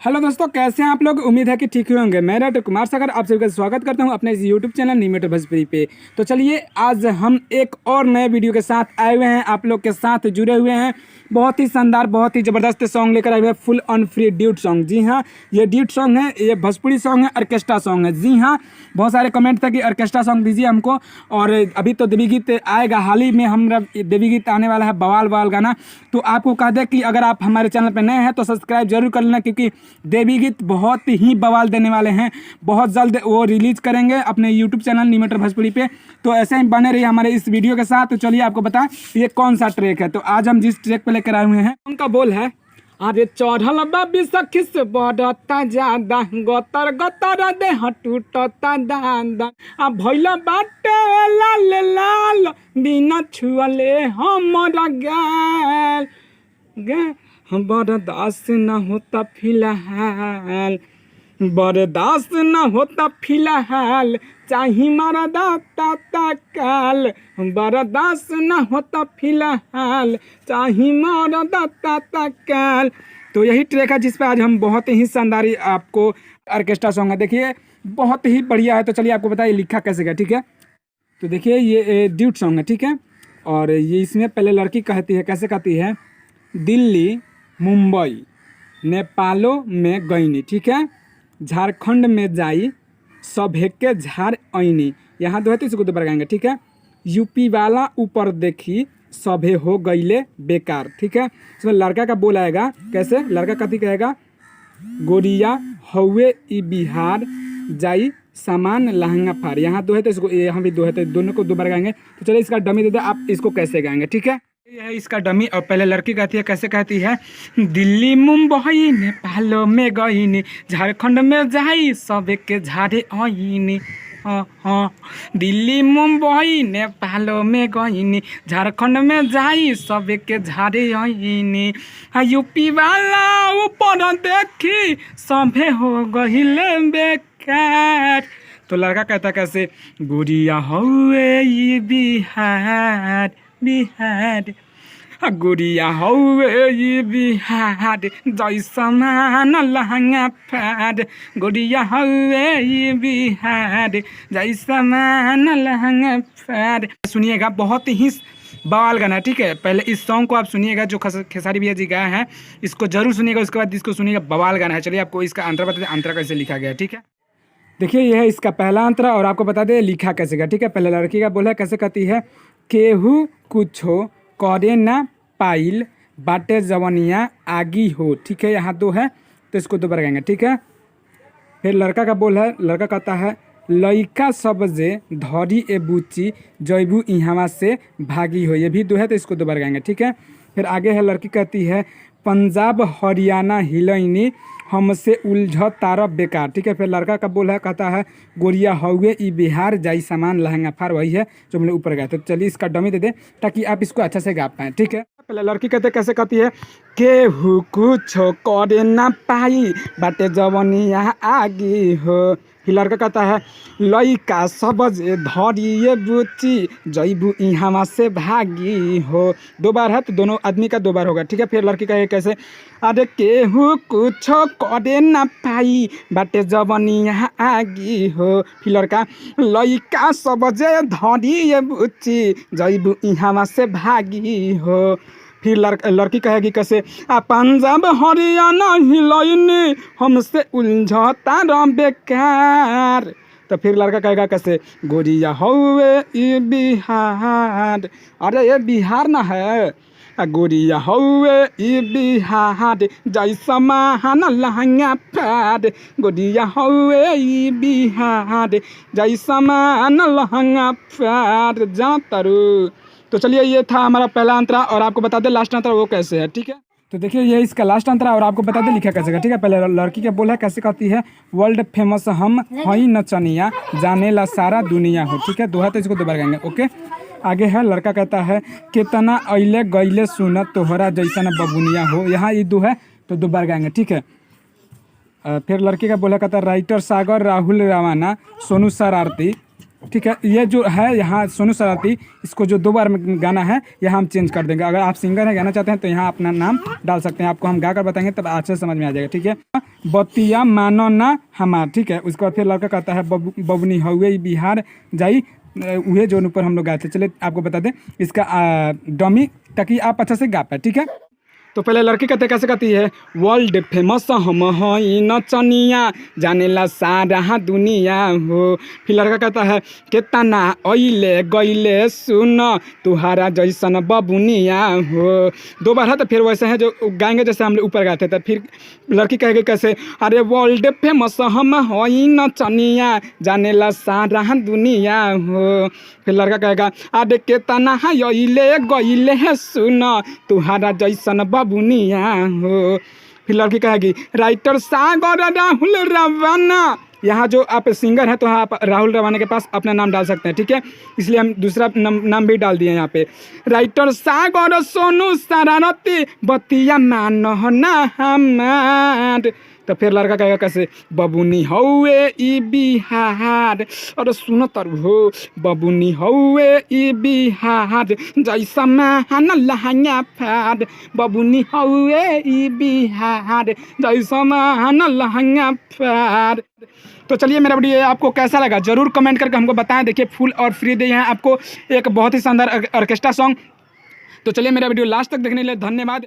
Hello दोस्तों, कैसे हैं आप लोग। उम्मीद है कि ठीक ही होंगे। मैं डॉक्टर कुमार सागर आप सभी का स्वागत करता हूं अपने इस यूट्यूब चैनल निमेटर भोजपुरी पे। तो चलिए आज हम एक और नए वीडियो के साथ आए हुए हैं, आप लोग के साथ जुड़े हुए हैं। बहुत ही शानदार, बहुत ही ज़बरदस्त सॉन्ग लेकर आए हुए हैं, full on free duet song. जी हाँ, ये ड्यूट सॉन्ग है, ये भोजपुरी सॉन्ग है, ऑर्केस्ट्रा सॉन्ग है। जी हाँ, बहुत सारे कमेंट था कि ऑर्केस्ट्रा सॉन्ग दीजिए हमको, और अभी तो देवी गीत आएगा। हाल ही में हमारा देवी गीत आने वाला है, बवाल बवाल गाना। तो आपको कह दें कि अगर आप हमारे चैनल पर नए हैं तो सब्सक्राइब जरूर कर लेना, क्योंकि देवी गीत बहुत ही बवाल देने वाले हैं। बहुत जल्द वो रिलीज करेंगे अपने यूट्यूब चैनल निमेटर भोजपुरी पे। तो ऐसे ही बने रहिए हमारे इस वीडियो के साथ। तो चलिए आपको बताएं ये कौन सा ट्रैक है। तो आज हम जिस ट्रैक पे लेकर आए हुए हैं उनका बोल है, अरे चढ़ल बाबी सखी से बढ़ता ज्यादा, गतर गतर देह टूटता दादा, आ भइला बाटे लाल लाल बिना छुअले हमरा गाल गे। बर्दाश्त न होता फिलहाल, बर्दाश्त न होता फिलहाल, चाही मारा दाता तकाल। बर्दाश्त न होता फिलहाल, चाही मारा दाता तकाल। तो यही ट्रैक है जिस पे आज हम बहुत ही शानदार आपको ऑर्केस्ट्रा सॉन्ग है, देखिए बहुत ही बढ़िया है। तो चलिए आपको बताइए लिखा कैसे गया, ठीक है। तो देखिए ये ड्यूट सॉन्ग है, ठीक है। और ये इसमें पहले लड़की कहती है, कैसे कहती है, दिल्ली मुंबई नेपालों में गईनी, ठीक है, झारखंड में जाई सभे के झार ऐनी। यहाँ दो है तो इसको दोबारा गाएंगे, ठीक है। यूपी वाला ऊपर देखी सभे हो गईले बेकार, ठीक है। इसमें लड़का का बोल आएगा, कैसे लड़का कथी कहेगा, गोरिया हौवे ई बिहार जाई सामान लहंगा फार। यहाँ दो है तो इसको, यहाँ भी दो है तो दोनों को दोबारा गाएंगे। तो चलिए इसका डमी दे दे, आप इसको कैसे गाएंगे, ठीक है। ये है इसका डमी। और पहले लड़की कहती है, कैसे कहती है, दिल्ली मुंबई नेपालों में गईनी, झारखंड में जाई सबे के झारे आईनी। हाँ, दिल्ली मुंबई नेपालों में गईनी, झारखंड में जाई सबे के झारे आईनी। यूपी वाला ऊपर देखी सभे हो गईले बेकार। तो लड़का कहता कैसे, गुड़िया हौवे ई बिहार बिहार, गुड़िया हौवे ई बिहार जैसा मान लहंगा फार। गुड़िया हौवे ई बिहार जैसा मान लहंगा फार। सुनिएगा, बहुत ही बवाल गाना है, ठीक है। पहले इस सॉन्ग को आप सुनिएगा जो खेसारी भैया जी गाए हैं, इसको जरूर सुनिएगा। उसके बाद इसको सुनिएगा, बवाल गाना है। चलिए आपको इसका अंतर बता दें, अंतर कैसे लिखा गया है, ठीक है। देखिए यह है इसका पहला अंतरा, और आपको बता दें लिखा कैसे गया, ठीक है। पहले लड़की का बोला है, कैसे कहती है, केहू कुछो करे ना पाइल बाटे जवनिया आगी हो, ठीक है। यहाँ दो है तो इसको दोबारा गाएंगे, ठीक है। फिर लड़का का बोल है, लड़का कहता है, लइका सब जे धरी ए बुची जैबू इहवा से भागी हो। ये भी दो है तो इसको दोबारा गाएंगे, ठीक है। फिर आगे है लड़की कहती है, पंजाब हरियाणा हिलैनी हमसे उलझ तारा बेकार, ठीक है। फिर लड़का का बोल है, कहता है, गोरिया हौवे ई बिहार जाई सामान लहंगा फार। वही है जो हमने ऊपर गाया। तो चलिए इसका डमी दे दे ताकि आप इसको अच्छा से गा पाएँ, ठीक है। पहले लड़की कहते कैसे कहती है, केहू कुछो करे ना पाई बाटे जवनिया आगी हो। फिर लड़का कहता है, लइका सब जे धरिए बुची जैबू इहवा से भागी हो। दो बार है तो दोनों आदमी का दो बार होगा, ठीक है। फिर लड़की कहे कैसे, अरे केहू कुछो करे ना पाई बाटे जवनिया आगी हो। फिर लड़का, लइका सब जे धरिए बुची जैबू इहवा से भागी हो। फिर लड़की कहेगी कैसे, पंजाब हरियाणा हिलैनी हमसे उलझता र बेकार। तो फिर लड़का कहेगा कैसे, गोरिया हौवे ई बिहार, अरे ये बिहार ना है, गोरिया हौवे ई बिहार जैसा महान लहंगा फार। गोरिया हौवे ई बिहार जैसा महान लहंगा फार जा तरु। तो चलिए ये था हमारा पहला अंतरा, और आपको बता दें लास्ट अंतरा वो कैसे है, ठीक है। तो देखिए ये इसका लास्ट अंतरा, और आपको बता दें लिखा कैसे है, ठीक है। पहले लड़की के बोला कैसे कहती है, वर्ल्ड फेमस हम हई नचनिया जाने ला सारा दुनिया हो, ठीक है। दो है तो इसको दोबारा गाएंगे, ओके। आगे है लड़का कहता है, कितना अइले गईले सुन तोहरा जैसा न बबुनिया हो। यहाँ ये दो है तो दोबारा गाएंगे, ठीक है। फिर लड़की का बोला कहता है, राइटर सागर राहुल रवाना सोनू शरारती ठीक है। ये जो है यहाँ सोनू शरारती, इसको जो 2 बार में गाना है यहाँ हम चेंज कर देंगे। अगर आप सिंगर है गाना चाहते हैं तो यहाँ अपना नाम डाल सकते हैं, आपको हम गा कर बताएंगे तब अच्छे से समझ में आ जाएगा। ठीक है। बतिया मानो ना हमार, ठीक है। उसके बाद फिर लड़का कहता है बबुनी हउए बिहार जाई, वही जो ऊपर हम लोग गाए थे। चलिए आपको बता दें इसका डमी, ताकि आप अच्छा से गा पाए। ठीक है। तो पहले लड़की कहते कैसे कहती है, वर्ल्ड फेमस हम हई नचनिया, जानेला सारा दुनिया हो। फिर लड़का कहता है केतना अइले गइले सुन, तुहारा जैसन बबुनिया हो। 2 बार है तो फिर वैसे है जो गाएंगे जैसे हम लोग ऊपर गाते थे। फिर लड़की कहेगी कैसे, अरे वर्ल्ड फेमस हम हई नचनिया, जानेला सारा दुनिया हो। फिर लड़का कहेगा अरे केतना अइले गइले सुन, तुहारा जैसन बबुनिया हो। फिर लड़की कहेगी राइटर सागर राहुल रवाना। यहाँ जो आप सिंगर हैं तो आप राहुल रवाना के पास अपना नाम डाल सकते हैं। ठीक है। इसलिए हम दूसरा नाम भी डाल दिए यहाँ पे, राइटर सागर सोनू शरारती, बतिया मानो ना हमार। तो फिर लड़का कहेगा कैसे, बबुनी हौवे ई बिहार, और सुनो तर हो, बबुनी हौवे ई बिहार जैसा महान लहंगा फाड़, बबुनी हौवे ई बिहार जैसा महान लहंगा फाड़। तो चलिए मेरा वीडियो आपको कैसा लगा ज़रूर कमेंट करके हमको बताएं। देखिए फुल और फ्री दिए हैं आपको एक बहुत ही शानदार ऑर्केस्ट्रा सॉन्ग। तो चलिए मेरा वीडियो लास्ट तक देखने के लिए धन्यवाद।